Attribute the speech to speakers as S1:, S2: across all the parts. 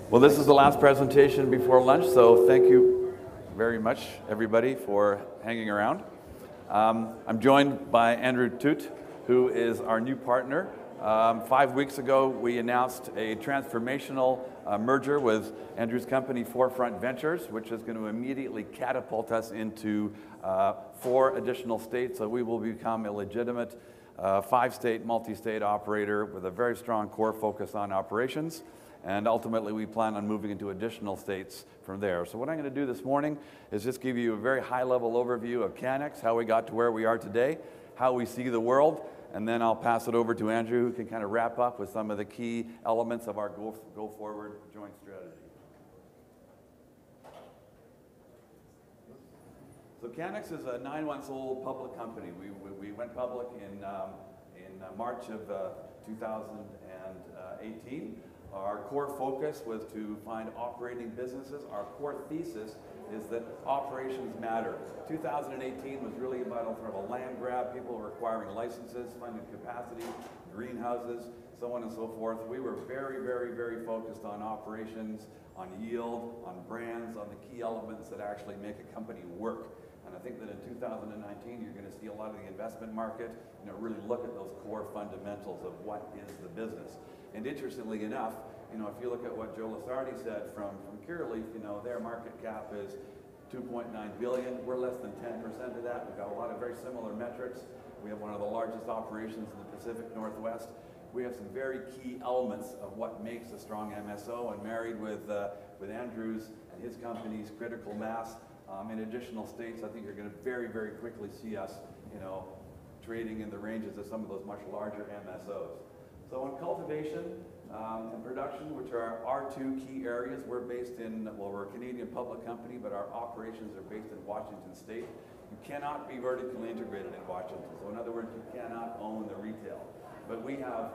S1: Well, this is the last presentation before lunch, so thank you very much, everybody, for hanging around. I'm joined by Andrew Toot, who is our new partner. 5 weeks ago, we announced a transformational merger with Andrew's company, 4Front Ventures, which is going to immediately catapult us into 4 additional states. So we will become a legitimate 5-state, multi-state operator with a very strong core focus on operations. And ultimately, we plan on moving into additional states from there. So what I'm going to do this morning is just give you a very high-level overview of Cannex, how we got to where we are today, how we see the world, and then I'll pass it over to Andrew, who can kind of wrap up with some of the key elements of our go-forward joint strategy. So Cannex is a 9-month-old public company. We went public in March of 2018. Our core focus was to find operating businesses. Our core thesis is that operations matter. 2018 was really about sort of a land grab. People were acquiring licenses, funding capacity, greenhouses, so on and so forth. We were very, very, very focused on operations, on yield, on brands, on the key elements that actually make a company work. And I think that in 2019, you're going to see a lot of the investment market, really look at those core fundamentals of what is the business. And interestingly enough, if you look at what Joe Lasardi said from Curaleaf, their market cap is $2.9 billion. We're less than 10% of that. We've got a lot of very similar metrics. We have one of the largest operations in the Pacific Northwest. We have some very key elements of what makes a strong MSO, and married with Andrew's and his company's critical mass in additional states, I think you're going to very, very quickly see us, trading in the ranges of some of those much larger MSOs. So in cultivation and production, which are our 2 key areas, we're based in, we're a Canadian public company, but our operations are based in Washington State. You cannot be vertically integrated in Washington. So in other words, you cannot own the retail. But we have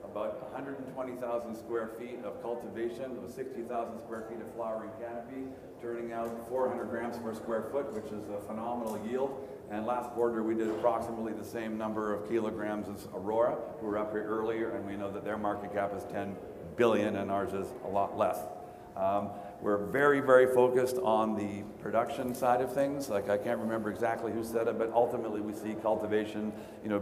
S1: about 120,000 square feet of cultivation with 60,000 square feet of flowering canopy, turning out 400 grams per square foot, which is a phenomenal yield. And last quarter, we did approximately the same number of kilograms as Aurora, who were up here earlier, and we know that their market cap is $10 billion, and ours is a lot less. We're very, very focused on the production side of things. Like, I can't remember exactly who said it, but ultimately we see cultivation,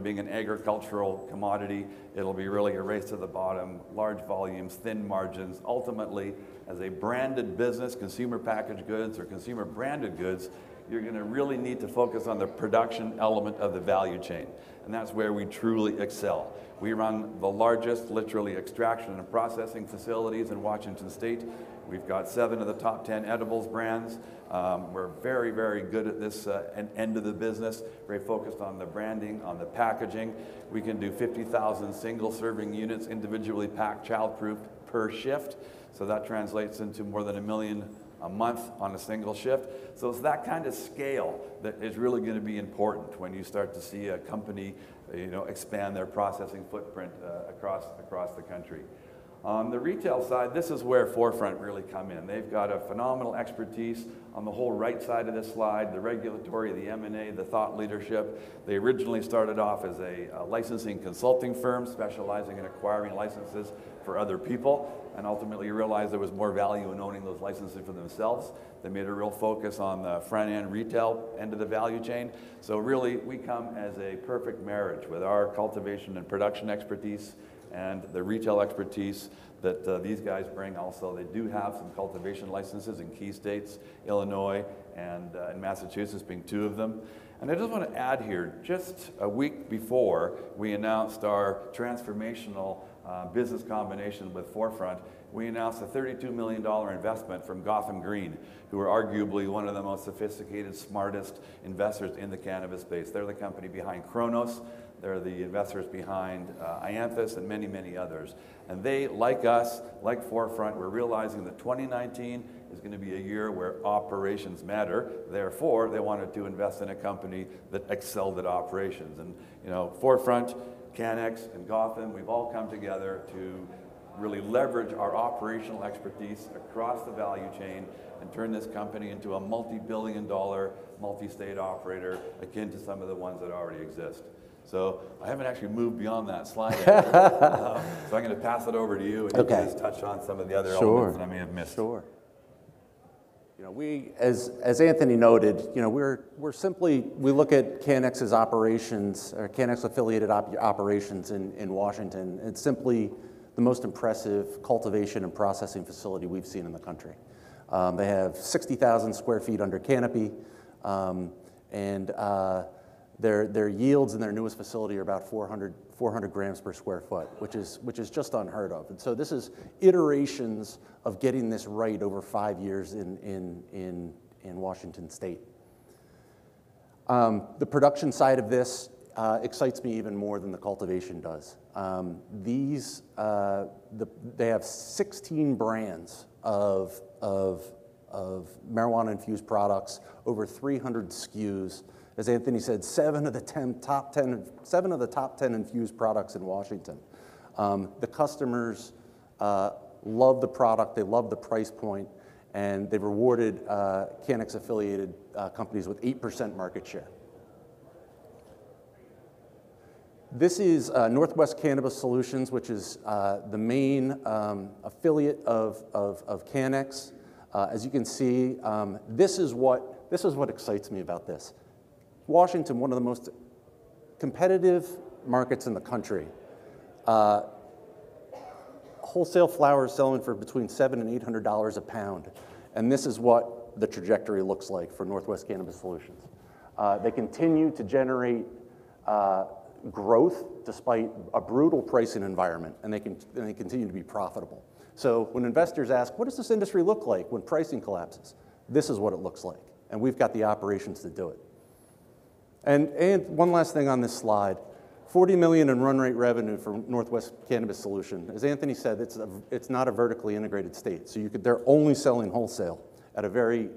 S1: being an agricultural commodity. It'll be really a race to the bottom, large volumes, thin margins. Ultimately, as a branded business, consumer packaged goods or consumer branded goods, you're going to really need to focus on the production element of the value chain. And that's where we truly excel. We run the largest, literally, extraction and processing facilities in Washington State. We've got 7 of the top 10 edibles brands. We're very, very good at this end of the business, very focused on the branding, on the packaging. We can do 50,000 single-serving units, individually packed, child-proof per shift. So that translates into more than $1 million a month on a single shift. So it's that kind of scale that is really going to be important when you start to see a company, expand their processing footprint across the country. On the retail side, this is where 4Front really come in. They've got a phenomenal expertise on the whole right side of this slide, the regulatory, the M&A, the thought leadership. They originally started off as a licensing consulting firm specializing in acquiring licenses for other people, and ultimately realized there was more value in owning those licenses for themselves. They made a real focus on the front-end retail end of the value chain. So really, we come as a perfect marriage with our cultivation and production expertise and the retail expertise that these guys bring. Also, they do have some cultivation licenses in key states, Illinois and Massachusetts being 2 of them. And I just want to add here, just a week before we announced our transformational business combination with 4Front, we announced a $32 million investment from Gotham Green, who are arguably one of the most sophisticated, smartest investors in the cannabis space. They're the company behind Cronos. They're the investors behind Ianthus and many, many others. And they, like us, like 4Front, we're realizing that 2019 is going to be a year where operations matter. Therefore, they wanted to invest in a company that excelled at operations. And 4Front, Cannex, and Gotham, we've all come together to really leverage our operational expertise across the value chain and turn this company into a multi-billion-dollar, multi-state operator akin to some of the ones that already exist. So I haven't actually moved beyond that slide yet. So I'm going to pass it over to you, and you can just touch on some of the other elements that I may have missed.
S2: Sure. You know, we, as Anthony noted, you know, we look at Cannex's operations, or Cannex affiliated operations in Washington. It's simply the most impressive cultivation and processing facility we've seen in the country. They have 60,000 square feet under canopy, and their yields in their newest facility are about 400 grams per square foot, which is just unheard of. And so this is iterations of getting this right over 5 years in Washington State. The production side of this excites me even more than the cultivation does. They have 16 brands of marijuana-infused products, over 300 SKUs. As Anthony said, 7 of the top 10 infused products in Washington. The customers love the product, they love the price point, and they've rewarded Cannex-affiliated companies with 8% market share. This is Northwest Cannabis Solutions, which is the main affiliate of Cannex. As you can see, this is what excites me about this. Washington, one of the most competitive markets in the country. Wholesale flower is selling for between $700 and $800 a pound, and this is what the trajectory looks like for Northwest Cannabis Solutions. They continue to generate growth despite a brutal pricing environment, and they continue to be profitable. So when investors ask, what does this industry look like when pricing collapses? This is what it looks like, and we've got the operations to do it. And one last thing on this slide, $40 million in run rate revenue for Northwest Cannabis Solution. As Anthony said, it's not a vertically integrated state, so they're only selling wholesale at a very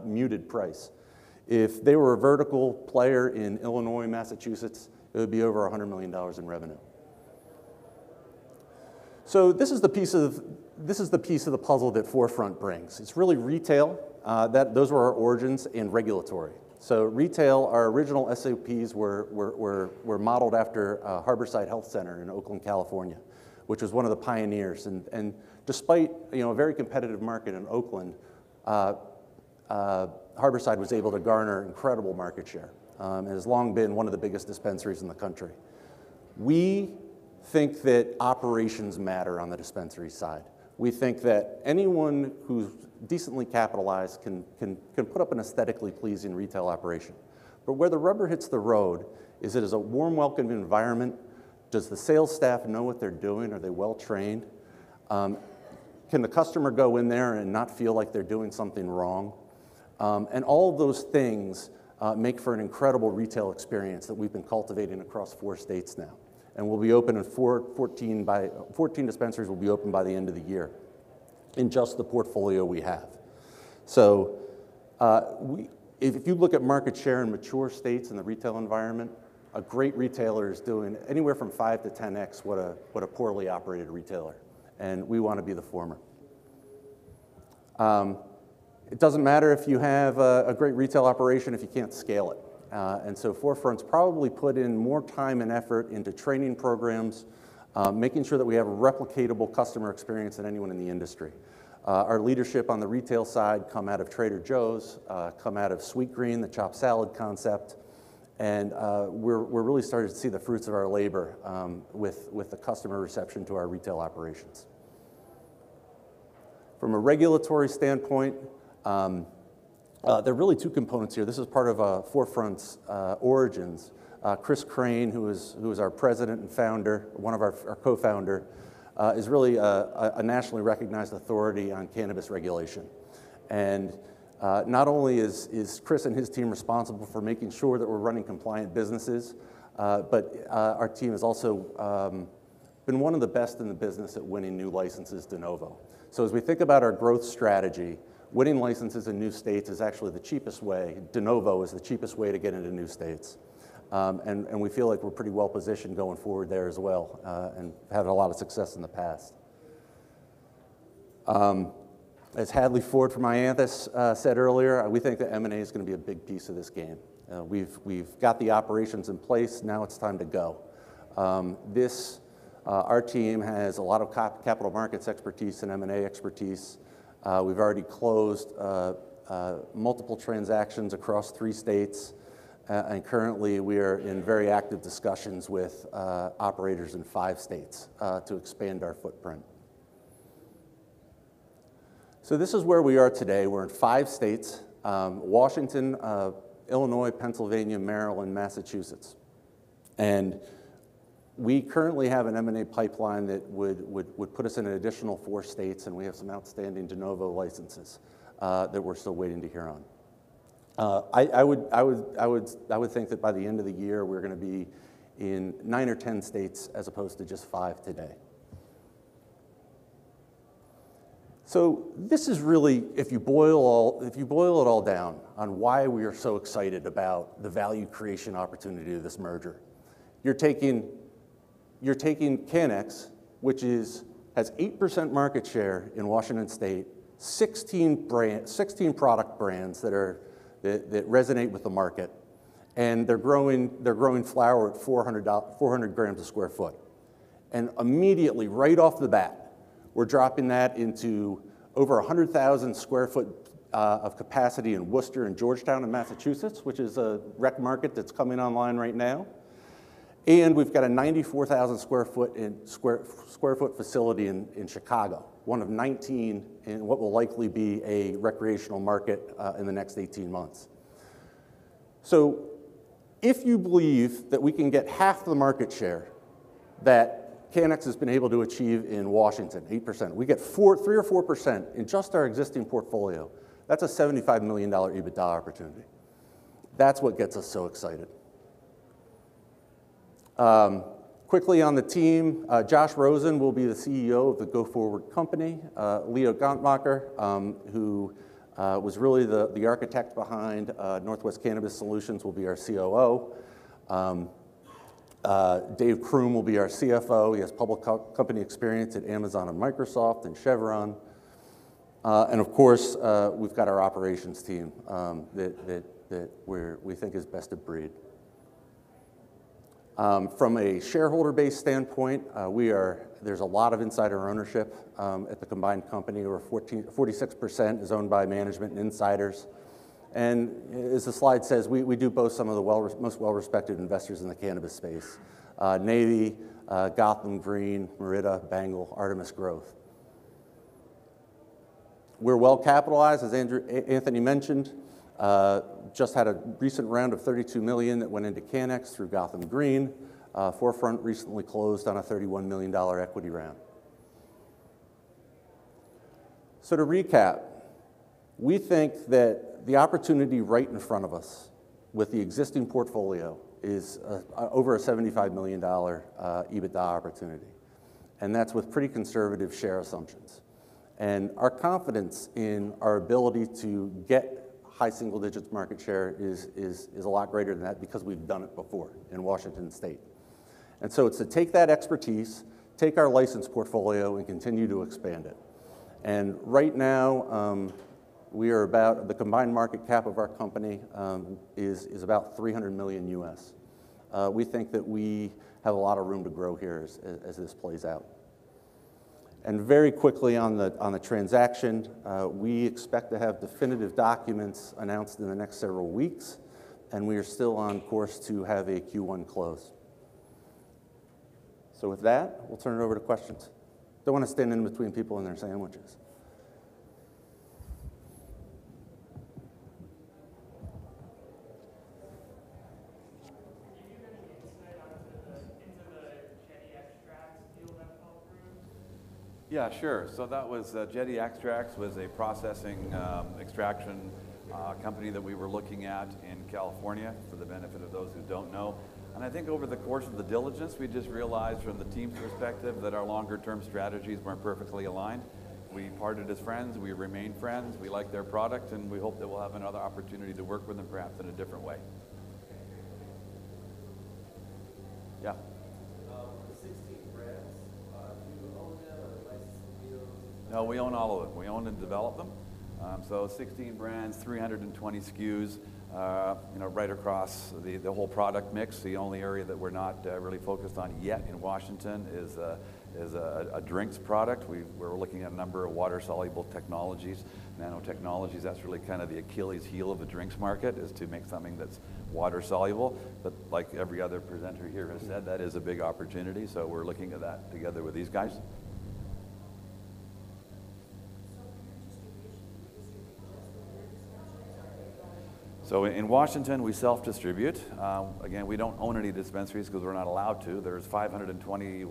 S2: muted price. If they were a vertical player in Illinois, Massachusetts, it would be over $100 million in revenue. So this is the piece of the puzzle that 4Front brings. It's really retail. Those were our origins, and regulatory. So retail, our original SOPs were modeled after Harborside Health Center in Oakland, California, which was one of the pioneers. And despite a very competitive market in Oakland, Harborside was able to garner incredible market share. It has long been one of the biggest dispensaries in the country. We think that operations matter on the dispensary side. We think that anyone who's decently capitalized can put up an aesthetically pleasing retail operation. But where the rubber hits the road is it is a warm, welcoming environment. Does the sales staff know what they're doing? Are they well trained? Can the customer go in there and not feel like they're doing something wrong? And all of those things make for an incredible retail experience that we've been cultivating across 4 states now. And we'll be open in 14 dispensaries will be open by the end of the year in just the portfolio we have. So if you look at market share in mature states in the retail environment, a great retailer is doing anywhere from 5 to 10x what a poorly operated retailer. And we want to be the former. It doesn't matter if you have a great retail operation if you can't scale it. And so 4Front's probably put in more time and effort into training programs, making sure that we have a replicatable customer experience than anyone in the industry. Our leadership on the retail side come out of Trader Joe's, come out of Sweet Green, the chopped salad concept, and we're really starting to see the fruits of our labor with the customer reception to our retail operations. From a regulatory standpoint, there are really 2 components here. This is part of 4Front's origins. Chris Crane, who is our president and founder, one of our co-founder, is really a nationally recognized authority on cannabis regulation. And not only is Chris and his team responsible for making sure that we're running compliant businesses, but our team has also been one of the best in the business at winning new licenses de novo. So as we think about our growth strategy, winning licenses in new states is actually the cheapest way. De novo is the cheapest way to get into new states. And we feel like we're pretty well positioned going forward there as well, and had a lot of success in the past. As Hadley Ford from Ianthus said earlier, we think that M&A is going to be a big piece of this game. We've got the operations in place, now it's time to go. Our team has a lot of capital markets expertise and M&A expertise. We've already closed multiple transactions across 3 states, and currently we are in very active discussions with operators in 5 states to expand our footprint. So this is where we are today. We're in 5 states, Washington, Illinois, Pennsylvania, Maryland, Massachusetts. And we currently have an M&A pipeline that would put us in an additional 4 states, and we have some outstanding de novo licenses that we're still waiting to hear on. I would think that by the end of the year, we're going to be in 9 or 10 states as opposed to just 5 today. So this is really, if you boil it all down on why we are so excited about the value creation opportunity of this merger. You're taking Cannex, which has 8% market share in Washington State, 16 product brands that resonate with the market, and they're growing flower at 400 grams a square foot. And immediately, right off the bat, we're dropping that into over 100,000 square foot of capacity in Worcester and Georgetown in Massachusetts, which is a rec market that's coming online right now. And we've got a 94,000 square foot facility in Chicago, one of 19 in what will likely be a recreational market in the next 18 months. So if you believe that we can get half the market share that Cannex has been able to achieve in Washington, 8%. We get 3 or 4% in just our existing portfolio. That's a $75 million EBITDA opportunity. That's what gets us so excited. Quickly on the team, Josh Rosen will be the CEO of the go-forward company. Leo Gontmacher, who was really the architect behind Northwest Cannabis Solutions, will be our COO. Dave Kroom will be our CFO. He has public company experience at Amazon and Microsoft and Chevron. And of course, we've got our operations team that we think is best of breed. From a shareholder-based standpoint, there's a lot of insider ownership at the combined company, where 46% is owned by management and insiders. And as the slide says, we do boast some of the most well-respected investors in the cannabis space. Navy, Gotham Green, Merida, Bangle, Artemis Growth. We're well capitalized, as Anthony mentioned. Just had a recent round of $32 million that went into Cannex through Gotham Green. 4Front recently closed on a $31 million equity round. So to recap, we think that the opportunity right in front of us with the existing portfolio is over a $75 million EBITDA opportunity. And that's with pretty conservative share assumptions. And our confidence in our ability to get high single digits market share is a lot greater than that, because we've done it before in Washington State. And so it's to take that expertise, take our license portfolio, and continue to expand it. And right now, the combined market cap of our company is about $300 million US. We think that we have a lot of room to grow here as this plays out. And very quickly on the transaction, we expect to have definitive documents announced in the next several weeks, and we are still on course to have a Q1 close. So with that, we'll turn it over to questions. Don't want to stand in between people and their sandwiches.
S1: Yeah, sure. So that was Jetty Extracts was a processing extraction company that we were looking at in California, for the benefit of those who don't know. And I think over the course of the diligence, we just realized from the team's perspective that our longer-term strategies weren't perfectly aligned. We parted as friends, we remain friends, we like their product, and we hope that we'll have another opportunity to work with them perhaps in a different way. Yeah. No, we own all of them. We own and develop them. So 16 brands, 320 SKUs, right across the whole product mix. The only area that we're not really focused on yet in Washington is a drinks product. We're looking at a number of water-soluble technologies, nanotechnologies. That's really kind of the Achilles heel of the drinks market, is to make something that's water-soluble. But like every other presenter here has said, that is a big opportunity. So we're looking at that together with these guys. So in Washington, we self-distribute. Again, we don't own any dispensaries because we're not allowed to. There's 520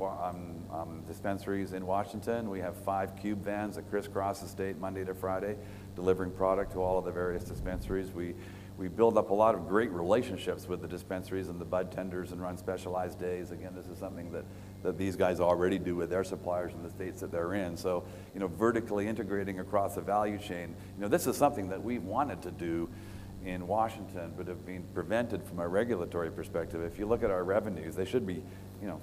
S1: dispensaries in Washington. We have 5 cube vans that crisscross the state Monday to Friday, delivering product to all of the various dispensaries. We build up a lot of great relationships with the dispensaries and the bud tenders and run specialized days. Again, this is something that these guys already do with their suppliers in the states that they're in. So, vertically integrating across the value chain, this is something that we wanted to do in Washington, but have been prevented from a regulatory perspective. If you look at our revenues, they should be,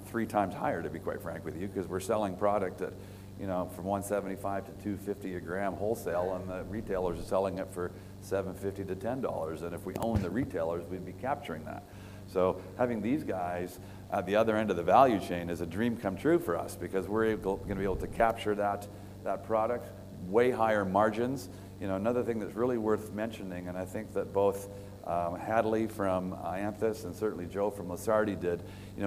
S1: 3 times higher, to be quite frank with you, because we're selling product at, from $175 to $250 a gram wholesale, and the retailers are selling it for $7.50 to $10. And if we own the retailers, we'd be capturing that. So having these guys at the other end of the value chain is a dream come true for us, because we're going to be able to capture that product, way higher margins. Another thing that's really worth mentioning, and I think that both Hadley from Ianthus and certainly Joe from Lasardi did,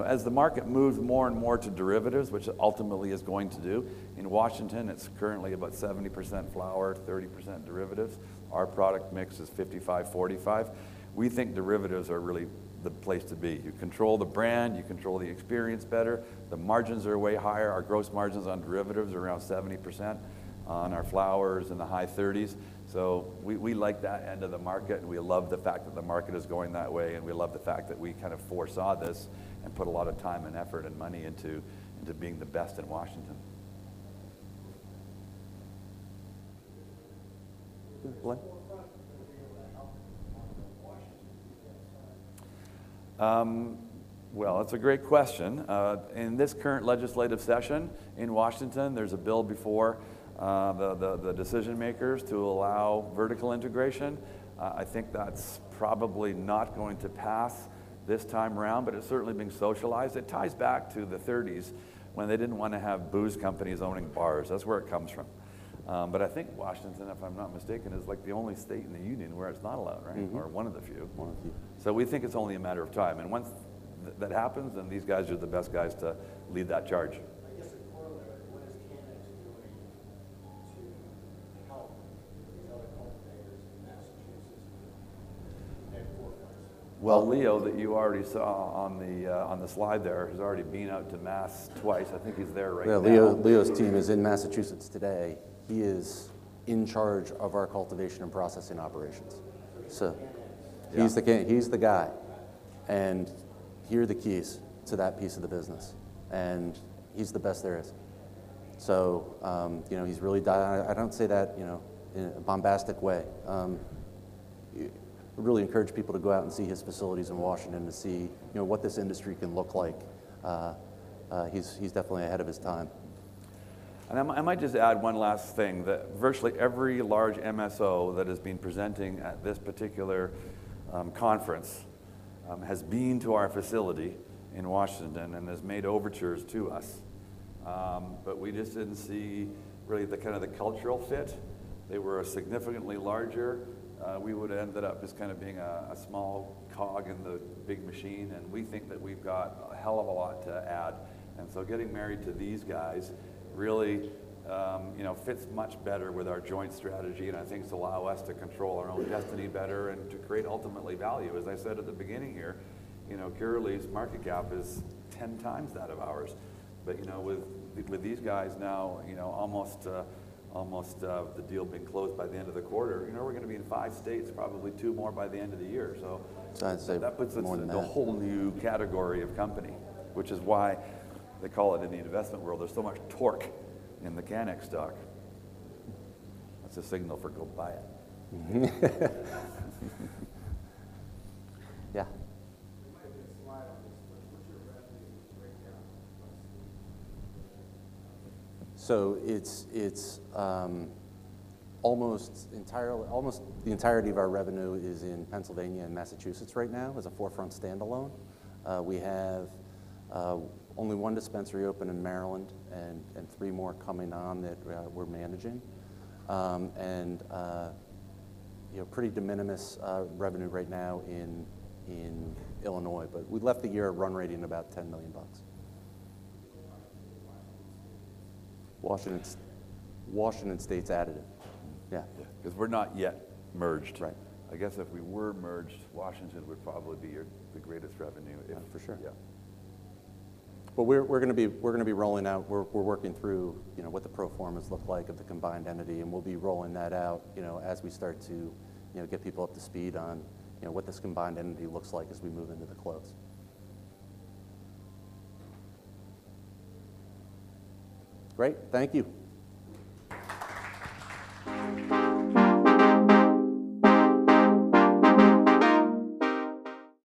S1: as the market moves more and more to derivatives, which it ultimately is going to do, in Washington it's currently about 70% flower, 30% derivatives. Our product mix is 55-45. We think derivatives are really the place to be. You control the brand, you control the experience better, the margins are way higher. Our gross margins on derivatives are around 70%. On our flowers in the high 30s. So we like that end of the market, and we love the fact that the market is going that way, and we love the fact that we kind of foresaw this and put a lot of time and effort and money into being the best in Washington. Well, that's a great question. In this current legislative session in Washington, there's a bill before the decision makers to allow vertical integration. I think that's probably not going to pass this time around, but it's certainly being socialized. It ties back to the 30s when they didn't want to have booze companies owning bars. That's where it comes from. But I think Washington, if I'm not mistaken, is like the only state in the union where it's not allowed, right? Mm-hmm. Or one of the few. One of the few. So we think it's only a matter of time. And once that happens, then these guys are the best guys to lead that charge.
S3: I guess the corollary, what is Cannex doing to help these other cultivators in Massachusetts and 4Front?
S1: Well, Leo, that you already saw on the slide there, has already been out to Mass twice. I think he's there right now.
S2: Leo's team is in Massachusetts today. He is in charge of our cultivation and processing operations. So he's the guy, and here are the keys to that piece of the business, and he's the best there is. So he's really I don't say that in a bombastic way. I really encourage people to go out and see his facilities in Washington to see what this industry can look like. He's definitely ahead of his time.
S1: And I might just add one last thing, that virtually every large MSO that has been presenting at this particular conference has been to our facility in Washington and has made overtures to us. But we just didn't see really the kind of the cultural fit. They were significantly larger. We would have ended up just kind of being a small cog in the big machine, and we think that we've got a hell of a lot to add. And so getting married to these guys really fits much better with our joint strategy, and I think it's allow us to control our own destiny better and to create ultimately value. As I said at the beginning here, Curaleaf's market cap is 10 times that of ours. But with these guys now, almost the deal being closed by the end of the quarter, we're going to be in 5 states, probably 2 more by the end of the year. So that puts us in a whole new category of company, which is why they call it in the investment world, there's so much torque in the Cannex stock. That's a signal for go buy it.
S2: Yeah.
S3: There might be a slide on this, but what's your revenue breakdown?
S2: So almost the entirety of our revenue is in Pennsylvania and Massachusetts right now as a 4Front standalone. We have only one dispensary open in Maryland and 3 more coming on that we're managing. Pretty de minimis revenue right now in Illinois, but we left the year run rating about $10 million. Washington State's additive. Yeah.
S4: Because we're not yet merged.
S2: Right.
S4: I guess if we were merged, Washington would probably be the greatest revenue.
S2: For sure.
S4: Yeah.
S2: But we're going to be rolling out. We're working through what the pro formas look like of the combined entity, and we'll be rolling that out as we start to get people up to speed on what this combined entity looks like as we move into the close. Great, thank you.